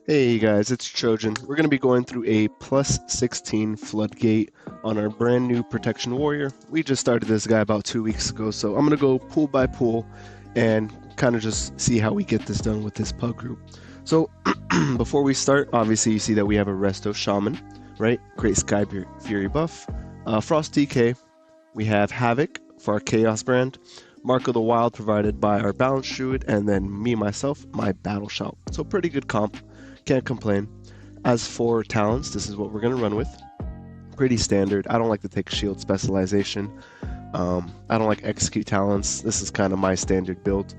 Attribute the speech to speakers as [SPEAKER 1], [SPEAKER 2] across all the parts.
[SPEAKER 1] Hey guys, it's Trojan. We're going to be going through a plus 16 Floodgate on our brand new Protection Warrior. We just started this guy about 2 weeks ago, so I'm going to go pool by pool and kind of just see how we get this done with this pug group. So before we start, obviously you see that we have a Resto Shaman, right? Great Sky Fury buff. Frost DK. We have Havoc for our Chaos brand. Mark of the Wild provided by our Balance Druid, and then me, myself, my Battle Shout. So pretty good comp. Can't complain. As for talents, this is what we're going to run with. Pretty standard. I don't like to take shield specialization. I don't like execute talents. This is kind of my standard build.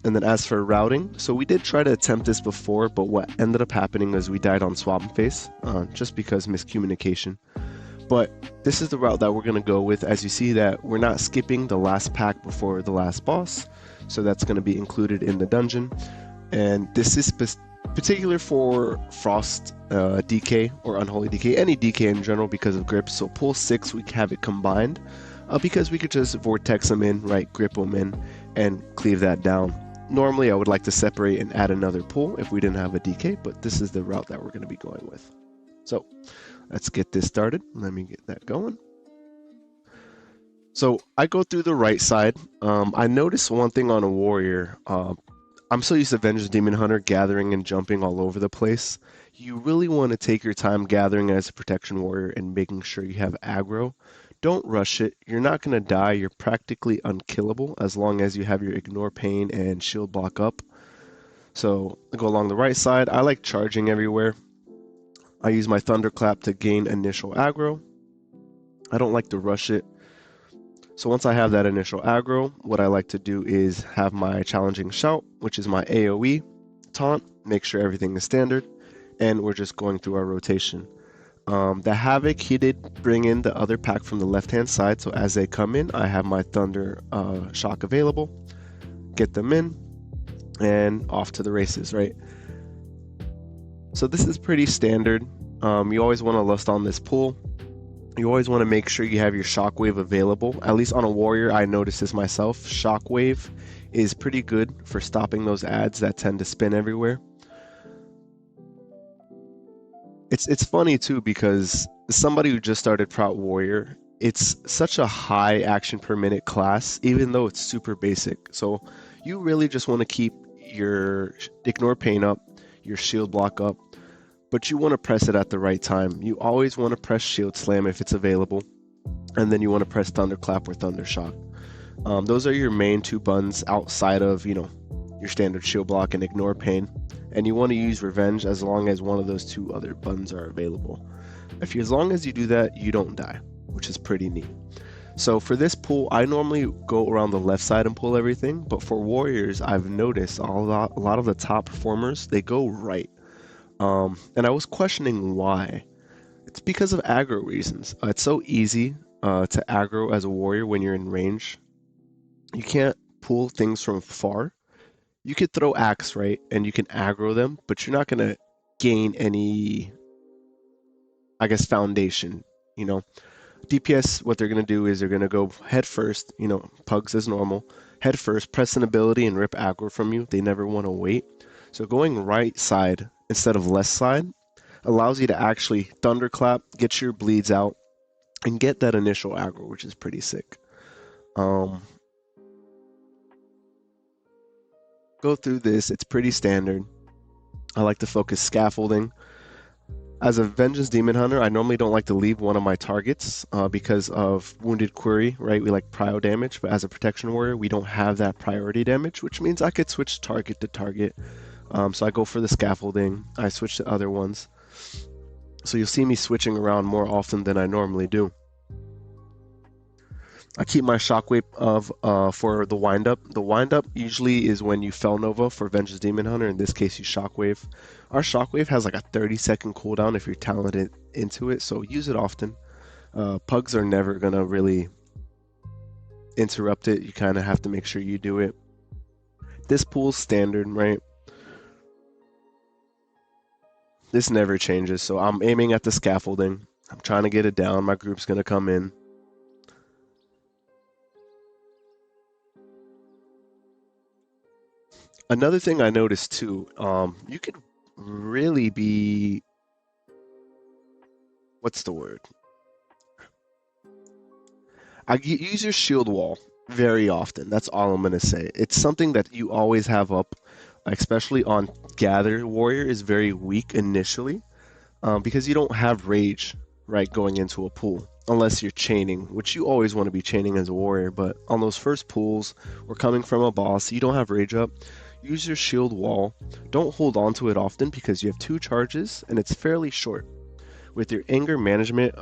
[SPEAKER 1] And then as for routing, so we did try to attempt this before, but what ended up happening is we died on Swap Face, just because miscommunication. But this is the route that we're going to go with. As you see that we're not skipping the last pack before the last boss, so that's going to be included in the dungeon. And this is particular for Frost DK or Unholy DK, any DK in general because of grip. So pull 6, we have it combined because we could just Vortex them in, right, grip them in, and cleave that down. Normally I would like to separate and add another pull if we didn't have a DK, but this is the route that we're going to be going with. So let's get this started. Let me get that going. So I go through the right side. I noticed one thing on a warrior. I'm so used to Vengeance Demon Hunter gathering and jumping all over the place. You really want to take your time gathering as a protection warrior and making sure you have aggro. Don't rush it. You're not going to die. You're practically unkillable as long as you have your ignore pain and shield block up. So I go along the right side. I like charging everywhere. I use my Thunderclap to gain initial aggro. I don't like to rush it. So once I have that initial aggro, what I like to do is have my challenging shout, which is my AoE taunt, make sure everything is standard, and we're just going through our rotation. The Havoc, he did bring in the other pack from the left-hand side, so as they come in, I have my Thunder Shock available, get them in, and off to the races, right? So this is pretty standard. You always want to lust on this pool. You always want to make sure you have your Shockwave available. At least on a warrior, I noticed this myself. Shockwave is pretty good for stopping those ads that tend to spin everywhere. It's funny too because somebody who just started Prout Warrior, it's such a high action per minute class, even though it's super basic. So you really just want to keep your Ignore Pain up, your Shield Block up, but you want to press it at the right time. You always want to press Shield Slam if it's available, and then you want to press Thunderclap or Thundershock. Those are your main two buttons outside of, your standard Shield Block and Ignore Pain. And you want to use Revenge as long as one of those two other buttons are available. As long as you do that, you don't die, which is pretty neat. So for this pull, I normally go around the left side and pull everything, but for warriors, I've noticed a lot of the top performers, they go right. And I was questioning why. It's because of aggro reasons. It's so easy to aggro as a warrior when you're in range. You can't pull things from far. You could throw axe, right, and you can aggro them, but you're not going to gain any, I guess, foundation. DPS, what they're going to do is they're going to go head first, pugs as normal, head first, press an ability and rip aggro from you. They never want to wait. So going right side instead of left side allows you to actually thunderclap, get your bleeds out, and get that initial aggro, which is pretty sick. Go through this, it's pretty standard. I like to focus scaffolding. As a Vengeance Demon Hunter, I normally don't like to leave one of my targets because of Wounded Query, right? We like prio damage, but as a Protection Warrior, we don't have that priority damage, which means I could switch target to target. So I go for the scaffolding, I switch to other ones. So you'll see me switching around more often than I normally do. I keep my Shockwave for the windup. The windup usually is when you Fell Nova for Vengeance Demon Hunter. In this case, you Shockwave. Our Shockwave has like a 30-second cooldown if you're talented into it, so use it often. Pugs are never going to really interrupt it. You kind of have to make sure you do it. This pool's standard, right? This never changes, so I'm aiming at the scaffolding. I'm trying to get it down. My group's going to come in. Another thing I noticed too, you could really be, what's the word? Use your shield wall very often. That's all I'm gonna say. It's something that you always have up, especially on Gather. Warrior is very weak initially, because you don't have rage, right, going into a pool, unless you're chaining, which you always want to be chaining as a warrior. But on those first pools, or coming from a boss, you don't have rage up. Use your shield wall. Don't hold on to it often because you have 2 charges and it's fairly short. With your anger management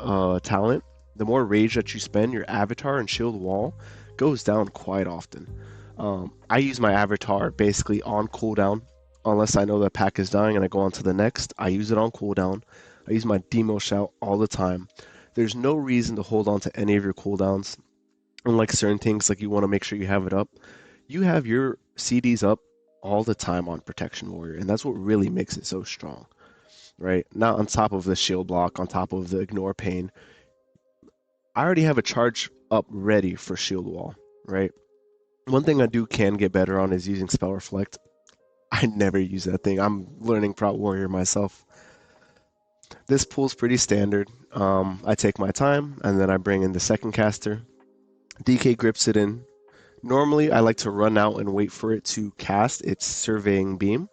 [SPEAKER 1] talent, the more rage that you spend, your avatar and shield wall goes down quite often. I use my avatar basically on cooldown, unless I know the pack is dying and I go on to the next. I use it on cooldown. I use my demo shout all the time. There's no reason to hold on to any of your cooldowns, unlike certain things like you want to make sure you have it up. You have your CDs up all the time on Protection Warrior, and that's what really makes it so strong, right? Not on top of the shield block, on top of the ignore pain. I already have a charge up ready for shield wall, right? One thing I can get better on is using spell reflect. I never use that thing. I'm learning Prot Warrior myself. This pool's pretty standard. I take my time and then I bring in the second caster. DK grips it in. Normally I like to run out and wait for it to cast its surveying beam.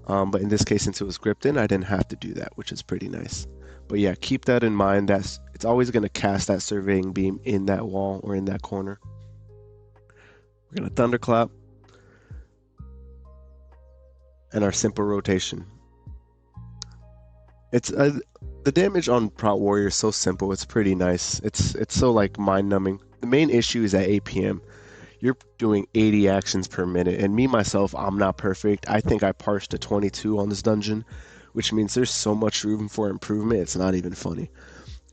[SPEAKER 1] But in this case, since it was gripped in, I didn't have to do that, which is pretty nice. But yeah, keep that in mind. It's always going to cast that surveying beam in that wall or in that corner. We're going to thunderclap. And our simple rotation. It's the damage on Prot Warrior is so simple. It's pretty nice. It's so like mind numbing. The main issue is at 8 p.m. You're doing 80 actions per minute, and me myself, I'm not perfect. I think I parsed to 22 on this dungeon, which means there's so much room for improvement. It's not even funny.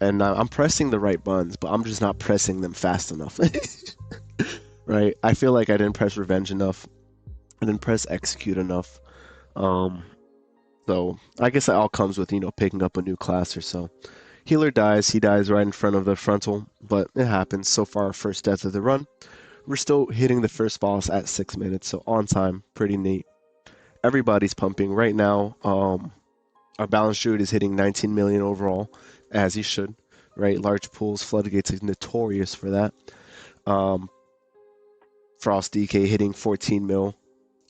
[SPEAKER 1] And I'm pressing the right buttons, but I'm just not pressing them fast enough. Right? I feel like I didn't press revenge enough. I didn't press execute enough. So I guess that all comes with, picking up a new class or so. Healer dies. He dies right in front of the frontal, but it happens. So far, our first death of the run. We're still hitting the first boss at 6 minutes, so on time, pretty neat. Everybody's pumping right now. Our balance druid is hitting 19 million overall, as he should, right? Large pools, Floodgates is notorious for that. Frost DK hitting 14 mil,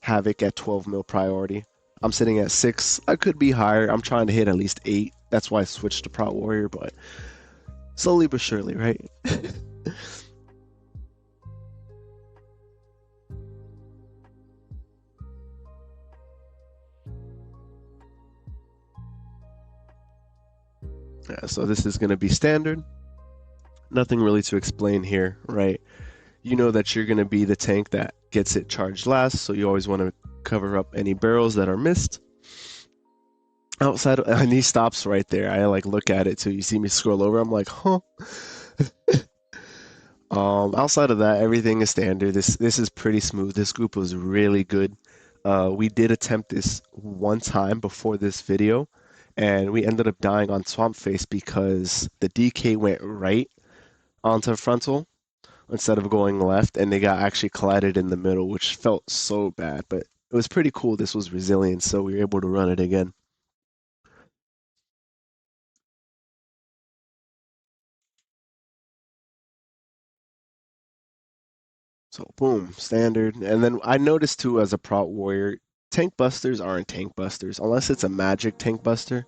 [SPEAKER 1] Havoc at 12 mil priority. I'm sitting at 6. I could be higher. I'm trying to hit at least 8. That's why I switched to Prot Warrior, but slowly but surely, right? Yeah, so this is going to be standard. Nothing really to explain here, right? You know that you're going to be the tank that gets it charged last, so you always want to cover up any barrels that are missed. Outside of, and he stops right there. I like look at it too. You see me scroll over. I'm like, huh. Outside of that, everything is standard. This is pretty smooth. This group was really good. We did attempt this one time before this video, and we ended up dying on Swamp Face because the DK went right onto frontal instead of going left, and they got actually collided in the middle, which felt so bad. But it was pretty cool. This was resilient, so we were able to run it again. So boom, standard. And then I noticed too as a Prot Warrior, tank busters aren't tank busters unless it's a magic tank buster.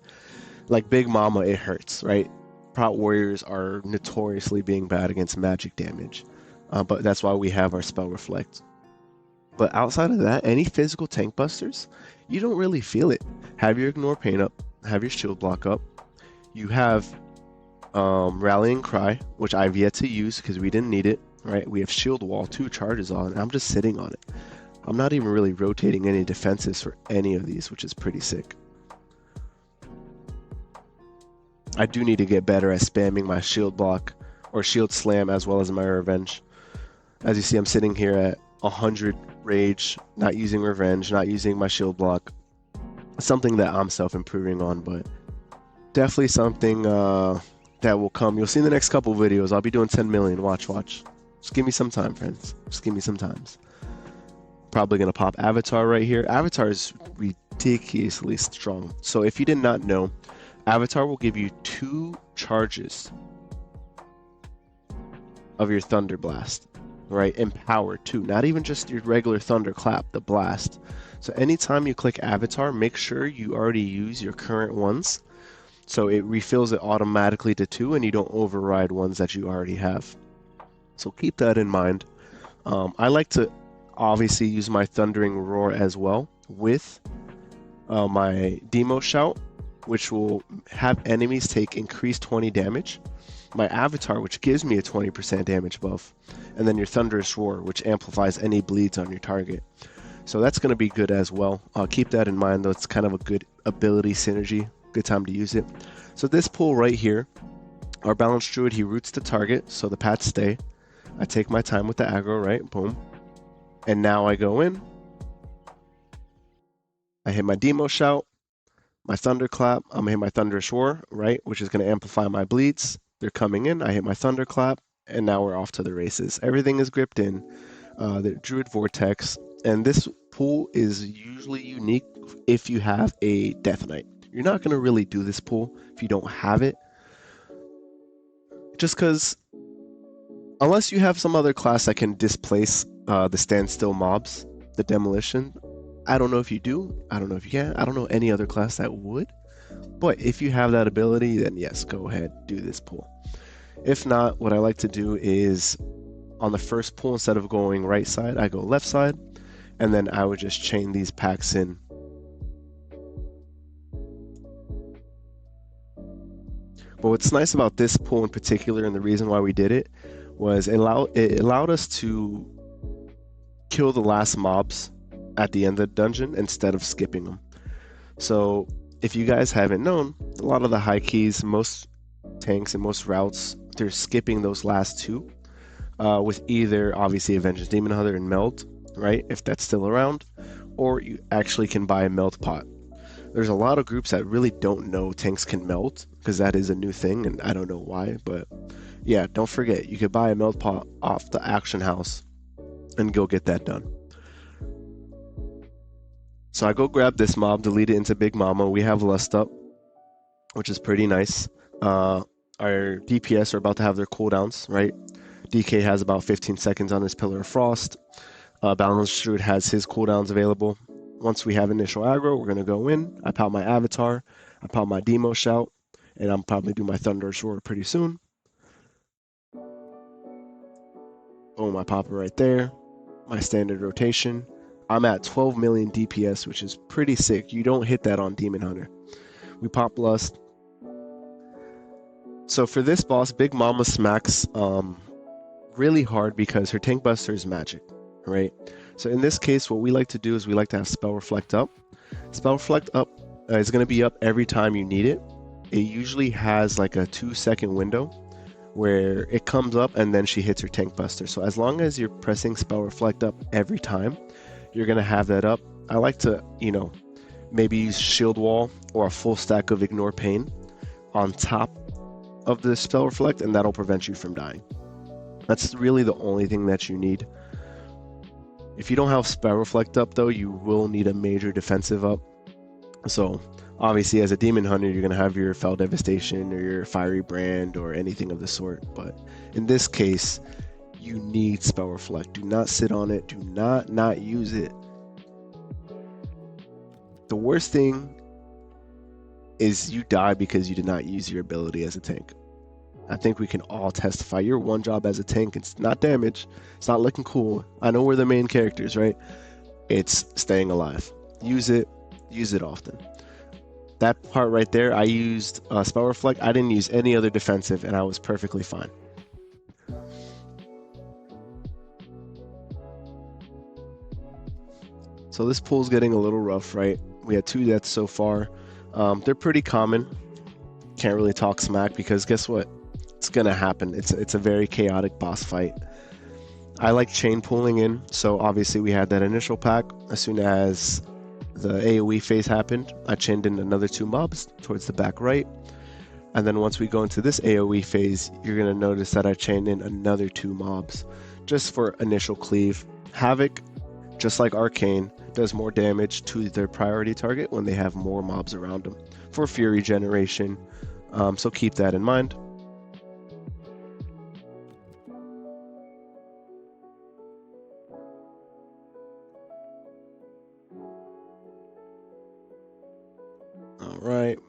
[SPEAKER 1] Like Big Momma, it hurts, right? Prot Warriors are notoriously being bad against magic damage. But that's why we have our spell reflect. But outside of that, any physical tank busters, you don't really feel it. Have your ignore pain up, have your shield block up. You have rallying cry, which I've yet to use because we didn't need it. Right, we have shield wall, 2 charges on, and I'm just sitting on it. I'm not even really rotating any defenses for any of these, which is pretty sick. I do need to get better at spamming my shield block or shield slam as well as my revenge. As you see, I'm sitting here at 100 rage, not using revenge, not using my shield block. Something that I'm self-improving on, but definitely something that will come. You'll see in the next couple videos. I'll be doing 10 million. Watch. Just give me some time, friends. Just give me some time. Probably going to pop Avatar right here. Avatar is ridiculously strong. So if you did not know, Avatar will give you 2 charges of your Thunder Blast, right? Empowered too, not even just your regular Thunderclap, the blast. So anytime you click Avatar, make sure you already use your current ones, so it refills it automatically to 2 and you don't override ones that you already have. So keep that in mind. I like to obviously use my Thundering Roar as well with my Demo Shout, which will have enemies take increased 20 damage, my Avatar, which gives me a 20% damage buff, and then your Thunderous Roar, which amplifies any bleeds on your target. So that's going to be good as well. Keep that in mind, though. It's kind of a good ability synergy. Good time to use it. So this pull right here, our Balanced Druid, he roots the target, so the pats stay. I take my time with the aggro, right? Boom. And now I go in. I hit my Demo Shout, my Thunderclap. I'm going to hit my Thunderous Roar, right? Which is going to amplify my bleeds. They're coming in. I hit my Thunderclap, and now we're off to the races. Everything is gripped in. The Druid Vortex. And this pull is usually unique if you have a Death Knight. You're not going to really do this pull if you don't have it. Just because, unless you have some other class that can displace the standstill mobs, the demolition, I don't know if you do. I don't know if you can. I don't know any other class that would. But if you have that ability, then yes, go ahead, do this pull. If not, what I like to do is on the first pull, instead of going right side, I go left side, and then I would just chain these packs in. But what's nice about this pull in particular, and the reason why we did it, was it allowed us to kill the last mobs at the end of the dungeon instead of skipping them. So if you guys haven't known, a lot of the high keys, most tanks and most routes, they're skipping those last 2 with either obviously a Vengeance Demon Hunter and Meld, right, if that's still around, or you actually can buy a Meld pot. There's a lot of groups that really don't know tanks can melt, because that is a new thing, and I don't know why, but yeah, don't forget, you could buy a Meld pot off the auction house and go get that done. So I go grab this mob, delete it into Big Momma. We have Lust up, which is pretty nice. Our DPS are about to have their cooldowns, right? DK has about 15 seconds on his Pillar of Frost. Balanced Druid has his cooldowns available. Once we have initial aggro, we're going to go in. I pop my Avatar, I pop my Demo Shout, and I'm probably do my Thunderous Roar pretty soon. Boom, I pop it right there. My standard rotation. I'm at 12 million DPS, which is pretty sick. You don't hit that on Demon Hunter. We pop Lust. So for this boss, Big Momma smacks really hard because her Tank Buster is magic, right? So in this case, what we like to do is we like to have Spell Reflect up. Spell Reflect up is going to be up every time you need it. It usually has like a 2-second window where it comes up and then she hits her Tank Buster. So as long as you're pressing Spell Reflect up every time, you're going to have that up. I like to, maybe use Shield Wall or a full stack of Ignore Pain on top of the Spell Reflect, and that'll prevent you from dying. That's really the only thing that you need. If you don't have Spell Reflect up, though, you will need a major defensive up. So obviously, as a Demon Hunter, you're going to have your Fell Devastation or your Fiery Brand or anything of the sort. But in this case, you need Spell Reflect. Do not sit on it. Do not use it. The worst thing is you die because you did not use your ability as a tank. I think we can all testify. Your one job as a tank, it's not damage. It's not looking cool. I know we're the main characters, right? It's staying alive. Use it often. That part right there, I used Spell Reflect. I didn't use any other defensive, and I was perfectly fine. So this pool's getting a little rough, right? We had 2 deaths so far. They're pretty common. Can't really talk smack because guess what? It's gonna happen. It's a very chaotic boss fight. I like chain pulling in, so obviously we had that initial pack. As soon as the AoE phase happened, I chained in another 2 mobs towards the back right. And then once we go into this AoE phase, you're gonna notice that I chained in another 2 mobs just for initial cleave. Havoc, just like Arcane, does more damage to their priority target when they have more mobs around them for fury generation. So keep that in mind. All right,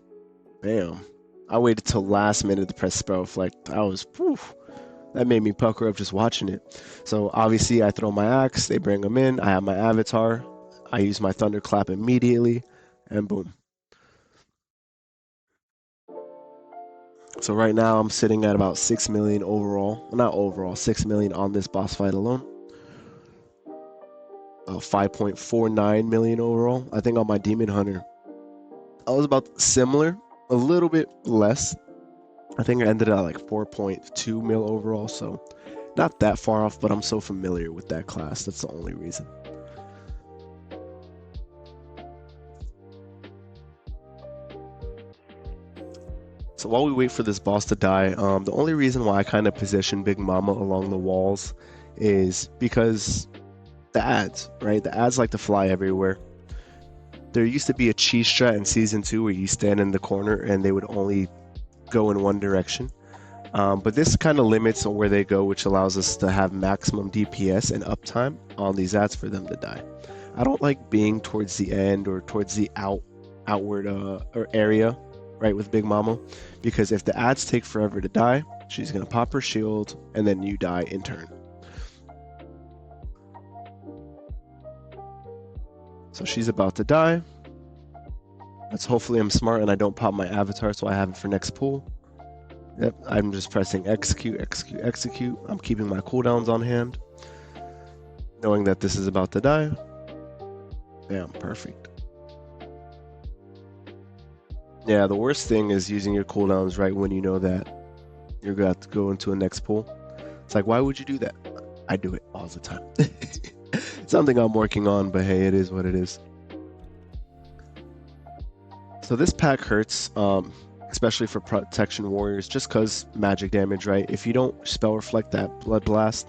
[SPEAKER 1] bam. I waited till last minute to press spell reflect. That made me pucker up just watching it. So obviously I throw my axe, they bring them in, I have my avatar, I use my thunderclap immediately, and boom. So right now I'm sitting at about 6 million overall. Well, not overall, 6 million on this boss fight alone. 5.49 million overall. I think on my Demon Hunter, I was about similar, a little bit less. I think I ended at like 4.2 mil overall, so not that far off, but I'm so familiar with that class. That's the only reason. So while we wait for this boss to die, the only reason why I kind of position Big Mama along the walls is because the ads, right? The ads like to fly everywhere. There used to be a cheese strat in Season 2 where you stand in the corner and they would only go in one direction. But this kind of limits on where they go, which allows us to have maximum DPS and uptime on these ads for them to die. I don't like being towards the end or towards the outward or area, right, with Big Mama, because if the ads take forever to die, she's gonna pop her shield and then you die in turn. So she's about to die. Let's hopefully I'm smart and I don't pop my avatar so I have it for next pull. Yep, I'm just pressing execute, execute, execute. I'm keeping my cooldowns on hand, knowing that this is about to die. Bam, perfect. Yeah, the worst thing is using your cooldowns right when you know that you're going to go into a next pull. It's like, why would you do that? I do it all the time. Something I'm working on, but hey, it is what it is. So this pack hurts, especially for protection warriors, just because magic damage, right? If you don't spell reflect that blood blast,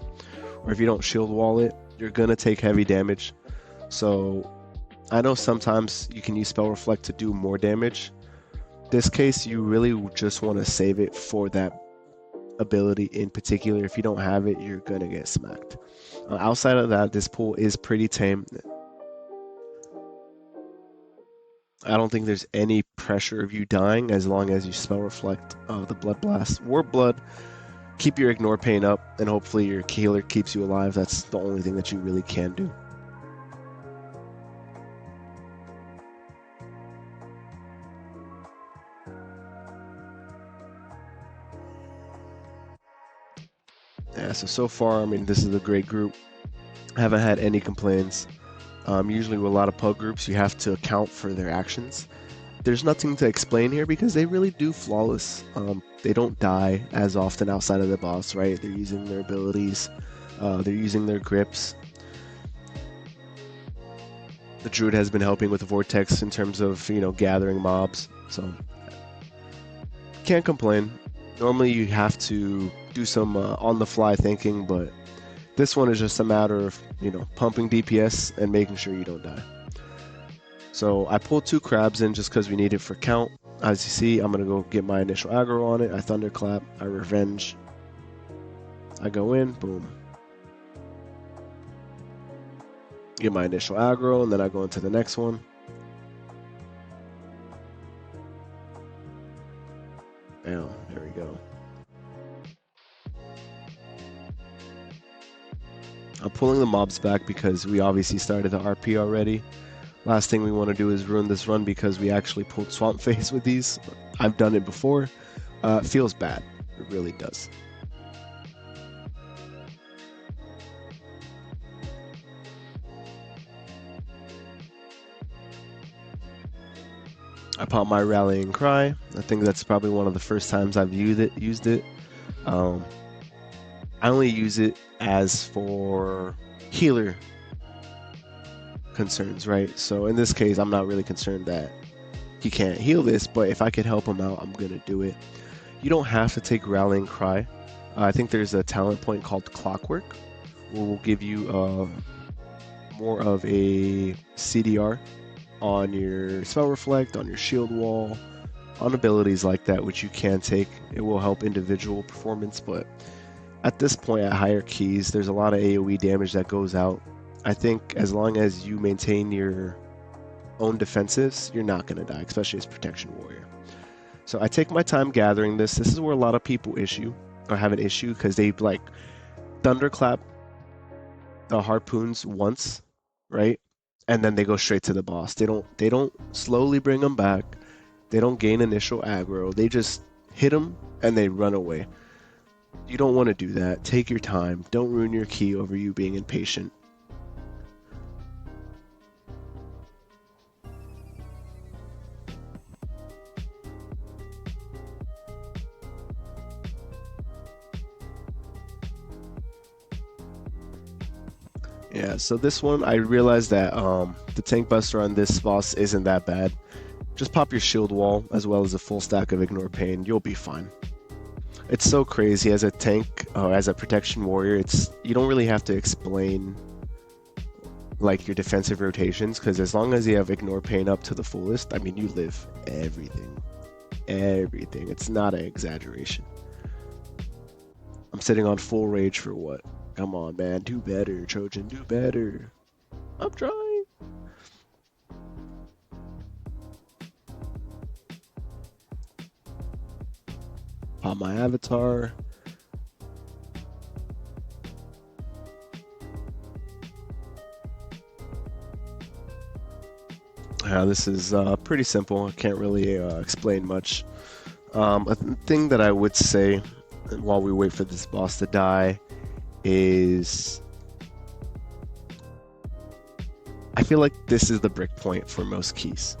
[SPEAKER 1] or if you don't shield wall it, you're gonna take heavy damage. So I know sometimes you can use spell reflect to do more damage. This case, you really just want to save it for that ability in particular. If you don't have it, you're gonna get smacked. Outside of that, this pool is pretty tame. I don't think there's any pressure of you dying as long as you spell reflect the blood blast. Warp blood, keep your ignore pain up, and hopefully your healer keeps you alive. That's the only thing that you really can do. Yeah, so far, I mean, this is a great group. I haven't had any complaints. Usually with a lot of pub groups, you have to account for their actions. There's nothing to explain here because they really do flawless. They don't die as often outside of the boss, right? They're using their abilities. They're using their grips. The druid has been helping with the vortex in terms of, gathering mobs. So can't complain. Normally you have to do some on-the-fly thinking, but this one is just a matter of, pumping DPS and making sure you don't die. So I pulled 2 crabs in just because we need it for count. As you see, I'm going to go get my initial aggro on it. I thunderclap, I revenge. I go in, boom. Get my initial aggro, and then I go into the next one. Bam, there we go. I'm pulling the mobs back because we obviously started the RP already. Last thing we want to do is ruin this run because we actually pulled Swamp Face with these. I've done it before. It feels bad. It really does. I pop my Rallying Cry. I think that's probably one of the first times I've used it. I only use it as for healer concerns, right? So in this case, I'm not really concerned that he can't heal this, but if I could help him out, I'm gonna do it. You don't have to take Rallying Cry. I think there's a talent point called Clockwork, where we'll give you more of a CDR on your spell reflect, on your shield wall, on abilities like that, which you can take. It will help individual performance, but at this point at higher keys, there's a lot of AoE damage that goes out. I think as long as you maintain your own defensives, you're not going to die, especially as Protection Warrior. So I take my time gathering this. This is where a lot of people have an issue because they like thunderclap the harpoons once, right? And then they go straight to the boss. They don't slowly bring them back. They don't gain initial aggro. They just hit them and they run away. You don't want to do that. Take your time. Don't ruin your key over you being impatient. Yeah, so this one, I realized that the tank buster on this boss isn't that bad. Just pop your shield wall as well as a full stack of ignore pain. You'll be fine. It's so crazy as a tank, as a protection warrior. You don't really have to explain like your defensive rotations because as long as you have ignore pain up to the fullest, I mean, you live everything. Everything. It's not an exaggeration. I'm sitting on full rage for what? Come on, man. Do better, Trojan. Do better. I'm trying. Pop my avatar. This is pretty simple. I can't really explain much. A thing that I would say while we wait for this boss to die is I feel like this is the break point for most keys.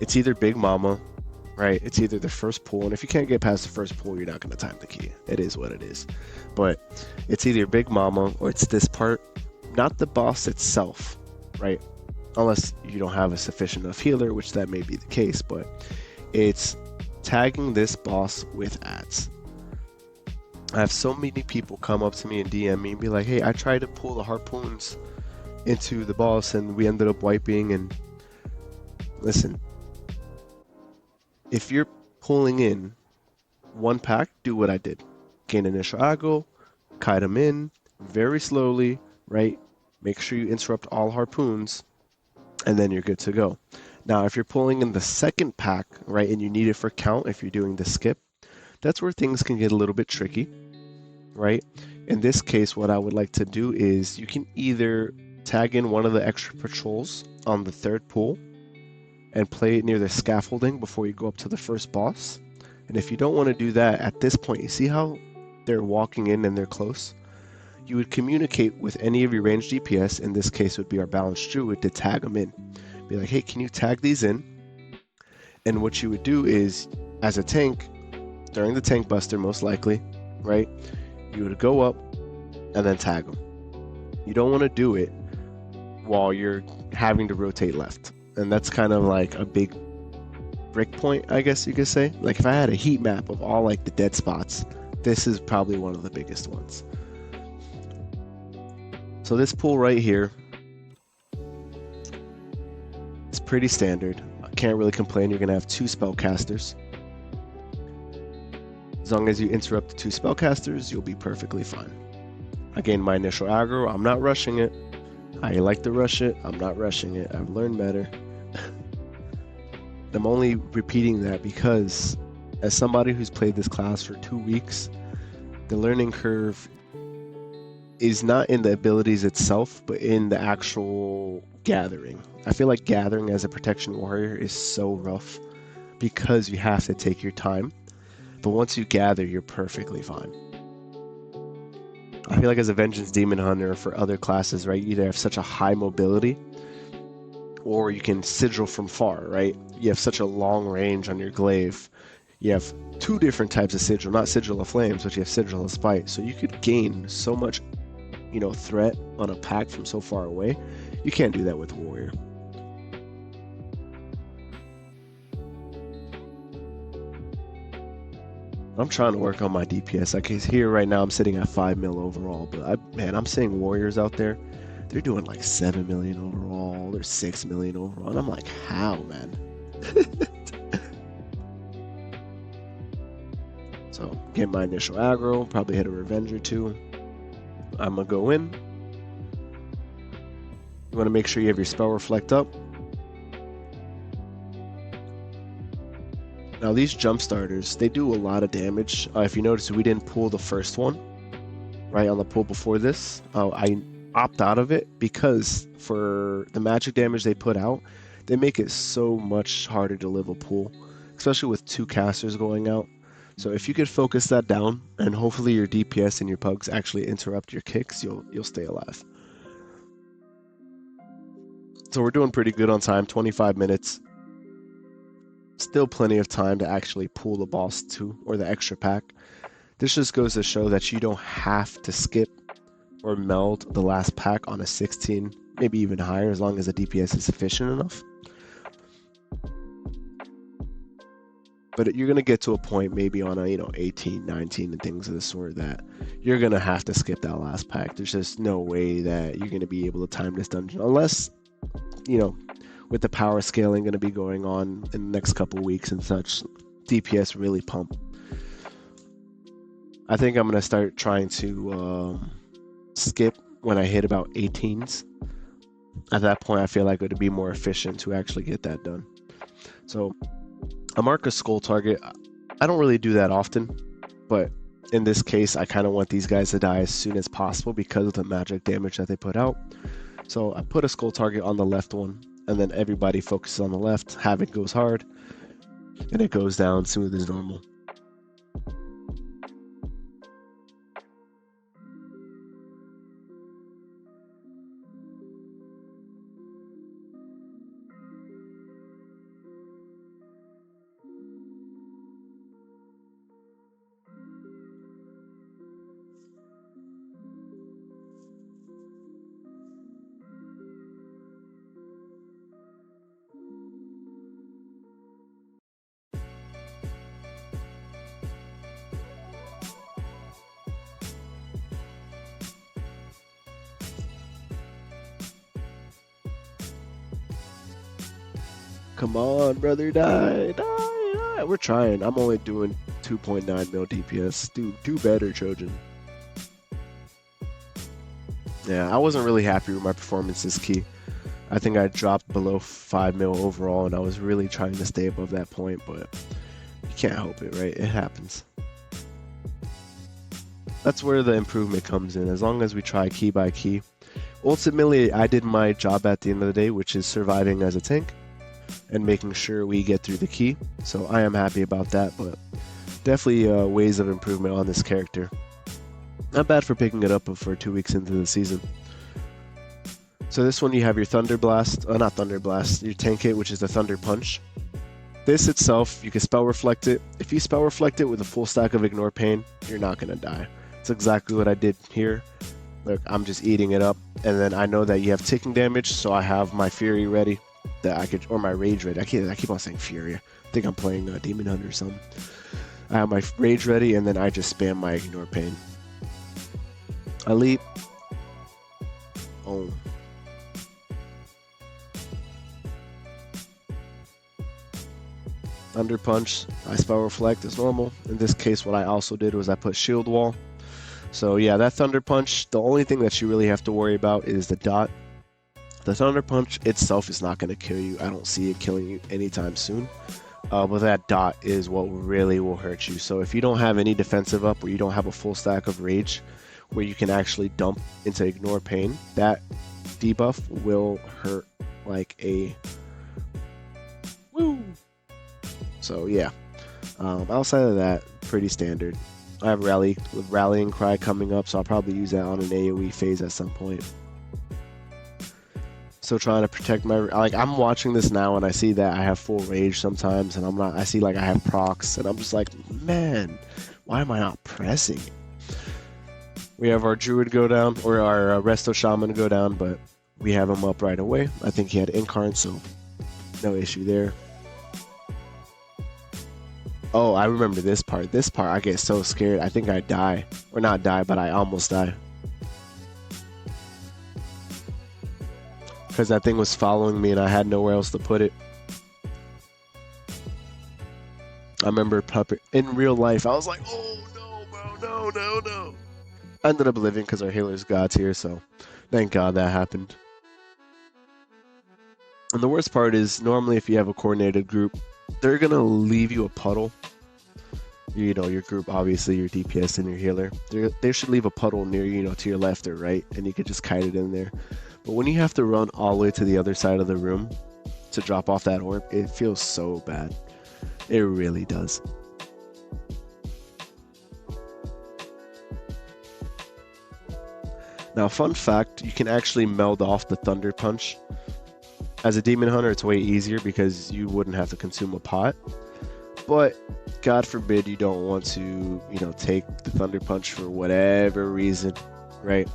[SPEAKER 1] It's either Big Mama, right? It's either the first pull, and if you can't get past the first pull, you're not going to time the key. It is what it is. But it's either Big Mama or it's this part, not the boss itself, right? Unless you don't have a sufficient enough healer, which that may be the case, but it's tagging this boss with ads. I have so many people come up to me and DM me and be like, hey, I tried to pull the harpoons into the boss and we ended up wiping. And listen, if you're pulling in one pack, do what I did. Gain initial aggro, kite them in very slowly, right? Make sure you interrupt all harpoons, and then you're good to go. Now, if you're pulling in the second pack, right, and you need it for count, if you're doing the skip, that's where things can get a little bit tricky, right? In this case, what I would like to do is you can either tag in one of the extra patrols on the third pull and play it near the scaffolding before you go up to the first boss. And if you don't want to do that, at this point, you see how they're walking in and they're close? You would communicate with any of your ranged DPS, in this case would be our balanced druid, to tag them in. Be like, hey, can you tag these in? And what you would do is, as a tank, during the tank buster most likely, right, you would go up and then tag them. You don't want to do it while you're having to rotate left. And that's kind of like a big break point, I guess you could say. Like if I had a heat map of all like the dead spots, this is probably one of the biggest ones. So this pull right here is pretty standard. I can't really complain. You're going to have two spellcasters. As long as you interrupt the two spellcasters, you'll be perfectly fine. I gained my initial aggro. I'm not rushing it. I like to rush it. I'm not rushing it. I've learned better. I'm only repeating that because as somebody who's played this class for 2 weeks, the learning curve is not in the abilities itself, but in the actual gathering. I feel like gathering as a protection warrior is so rough because you have to take your time. But once you gather, you're perfectly fine. I feel like as a Vengeance Demon Hunter for other classes, right, you either have such a high mobility or you can sigil from far, right? You have such a long range on your glaive. You have two different types of sigil, not sigil of flames, but you have sigil of spite. So you could gain so much, threat on a pack from so far away. You can't do that with warrior. I'm trying to work on my DPS. Like here right now, I'm sitting at 5 mil overall, but I'm seeing warriors out there they're doing like 7 million overall or 6 million overall. And I'm like, how, man? So get my initial aggro, probably hit a revenge or two. I'm gonna go in. You want to make sure you have your spell reflect up. Now these jump starters, they do a lot of damage. If you notice, we didn't pull the first one, right, on the pull before this. I opt out of it because for the magic damage they put out, they make it so much harder to live a pool, especially with 2 casters going out. So if you could focus that down, and hopefully your DPS and your pugs actually interrupt your kicks, you'll stay alive. So we're doing pretty good on time, 25 minutes. Still plenty of time to actually pull the boss too, or the extra pack. This just goes to show that you don't have to skip or meld the last pack on a 16, maybe even higher, as long as the DPS is sufficient enough. But you're going to get to a point maybe on a 18, 19 and things of the sort that you're going to have to skip that last pack. There's just no way that you're going to be able to time this dungeon unless, with the power scaling going to be going on in the next couple weeks and such, DPS really pump. I think I'm going to start trying to skip when I hit about 18s. At that point, I feel like it would be more efficient to actually get that done. So I mark a skull target. I don't really do that often, but in this case, I kind of want these guys to die as soon as possible because of the magic damage that they put out. So I put a skull target on the left one, and then everybody focuses on the left. Havoc goes hard, and it goes down smooth as normal. Come on, brother, die. We're trying. I'm only doing 2.9 mil DPS. Dude, do better, Trojan. Yeah, I wasn't really happy with my performance this key. I think I dropped below 5 mil overall, and I was really trying to stay above that point, but you can't help it, right? It happens. That's where the improvement comes in, as long as we try key by key. Ultimately, I did my job at the end of the day, which is surviving as a tank and making sure we get through the key. So I am happy about that, but definitely ways of improvement on this character. Not bad for picking it up for 2 weeks into the season. So this one you have your Thunder Blast, not Thunder Blast, your tank hit, which is the Thunder Punch. This itself, you can spell reflect it. If you spell reflect it with a full stack of Ignore Pain, you're not going to die. It's exactly what I did here. Look, I'm just eating it up, and then I know that you have ticking damage, so I have my Fury ready, that I could, or my Rage ready. I keep on saying Fury. I think I'm playing Demon Hunter or something. I have my Rage ready, and then I just spam my Ignore Pain. I leap. Oh. Thunder Punch. I spell reflect as normal. In this case, what I also did was I put Shield Wall. So yeah, that Thunder Punch, the only thing that you really have to worry about is the dot. The Thunder Punch itself is not going to kill you. I don't see it killing you anytime soon. But that dot is what really will hurt you. So if you don't have any defensive up, or you don't have a full stack of Rage, where you can actually dump into Ignore Pain, that debuff will hurt like a woo. So yeah, outside of that, pretty standard. I have Rallying Cry coming up, so I'll probably use that on an AoE phase at some point. So trying to protect my, I'm watching this now and I see that I have full Rage sometimes, and I see like I have procs, and I'm just like, man, why am I not pressing? We have our Druid go down, or our Resto Shaman go down, but we have him up right away. I think he had Incarn, so no issue there. Oh, I remember this part. This part, I get so scared. I think I die. Or not die, but I almost die. because that thing was following me and I had nowhere else to put it. I remember in real life, I was like, oh no, bro, no. I ended up living because our healer's got here, so thank God that happened. And the worst part is, normally if you have a coordinated group, they're gonna leave you a puddle. You know, your group, obviously your DPS and your healer, they should leave a puddle near, you know, to your left or right, and you could just kite it in there. But when you have to run all the way to the other side of the room to drop off that orb, it feels so bad. It really does. Now, fun fact, you can actually meld off the Thunder Punch. As a Demon Hunter, it's way easier because you wouldn't have to consume a pot. But God forbid you don't want to, you know, take the Thunder Punch for whatever reason, right?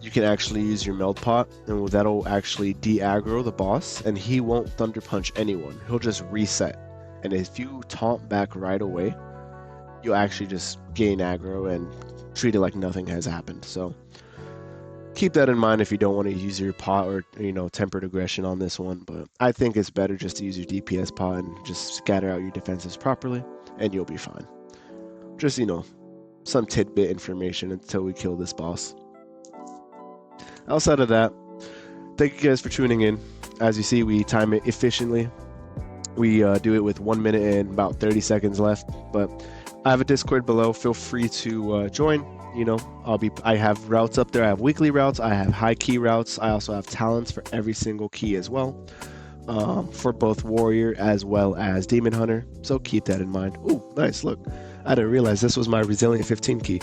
[SPEAKER 1] You can actually use your meld pot, and that'll actually de-aggro the boss, and he won't Thunder Punch anyone. He'll just reset. And if you taunt back right away, you'll actually just gain aggro and treat it like nothing has happened. So keep that in mind if you don't want to use your pot or, you know, tempered aggression on this one. But I think it's better just to use your DPS pot and just scatter out your defenses properly, and you'll be fine. Just, you know, some tidbit information until we kill this boss. Outside of that, thank you guys for tuning in. As you see, we time it efficiently. We do it with 1 minute and about 30 seconds left. But I have a Discord below. Feel free to join. You know, I have routes up there. I have weekly routes. I have high key routes. I also have talents for every single key as well, for both warrior as well as demon hunter. So keep that in mind. Ooh, nice. Look, I didn't realize this was my resilient 15 key.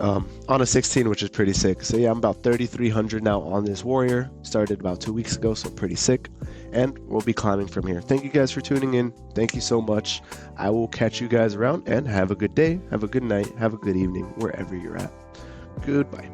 [SPEAKER 1] On a 16, which is pretty sick. So yeah, I'm about 3,300 now on this warrior. Started about 2 weeks ago, so pretty sick. And we'll be climbing from here. Thank you guys for tuning in. Thank you so much. I will catch you guys around, and have a good day, have a good night, have a good evening, wherever you're at. Goodbye.